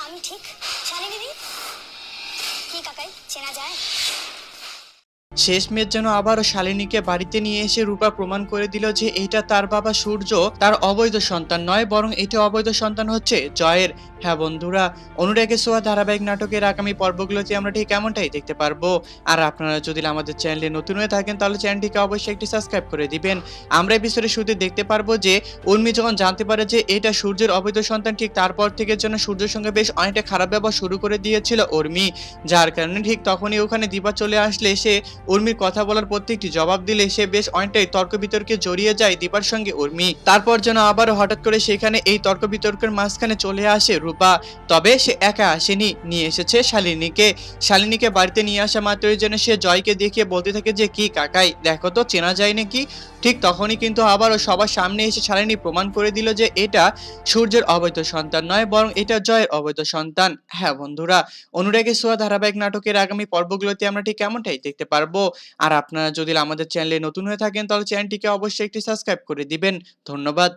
আমি ঠিক শালিনী দি কি কাকাই চেনা যায়? শেষমেশ যেন আবারও শালিনীকে বাড়িতে নিয়ে এসে রূপা প্রমাণ করে দিল যে এটা তার বাবা সূর্য তার অবৈধ সন্তান নয়, বরং এটা অবৈধ সন্তান হচ্ছে জয়ের। হ্যাঁ বন্ধুরা, অনুরাগের ছোঁয়া ধারাবাহিক নাটকের আগামী পর্বগুলোতে আমরা ঠিক এমনটাই দেখতে পারবো। আর আপনারা যদি আমাদের চ্যানেলে নতুন হয়ে থাকেন তাহলে চ্যানেলটিকে অবশ্যই একটি সাবস্ক্রাইব করে দিবেন। আমরা এপিসোডের শুরুতে দেখতে পারবো যে উর্মি যখন জানতে পারে যে এটা সূর্যের অবৈধ সন্তান, ঠিক তারপর থেকে যেন সূর্যের সঙ্গে বেশ অনেকটা খারাপ ব্যবহার শুরু করে দিয়েছিল উর্মি। যার কারণে ঠিক তখনই ওখানে দীপা চলে আসলে সে উর্মির কথা বলার প্রত্যেকটি জবাব দিলে সে বেশ অনেকটাই তর্ক বিতর্কে জড়িয়ে যায় দীপার সঙ্গে উর্মি। তারপর যেন আবারও হঠাৎ করে সেখানে এই তর্ক বিতর্কের মাঝখানে চলে আসে রূপা। তবে সে একা আসেনি, নিয়ে এসেছে শালিনীকে। শালিনীকে বাড়িতে নিয়ে আসা মাত্রই যেন সে জয়কে দেখিয়ে বলতে থাকে যে কি কাকাই দেখো তো চেনা যায় নাকি। ঠিক তখনই কিন্তু আবারও সবার সামনে এসে শালিনী প্রমাণ করে দিল যে এটা সূর্যের অবৈধ সন্তান নয়, বরং এটা জয়ের অবৈধ সন্তান। হ্যাঁ বন্ধুরা, অনুরাগের ছোঁয়া ধারাবাহিক নাটকের আগামী পর্বগুলোতে আমরা ঠিক কেমনটাই দেখতে পারবো। আর আপনারা যদি আমাদের চ্যানেলে নতুন হয়ে থাকেন তাহলে চ্যানেলটিকে অবশ্যই একটি সাবস্ক্রাইব করে দিবেন। ধন্যবাদ।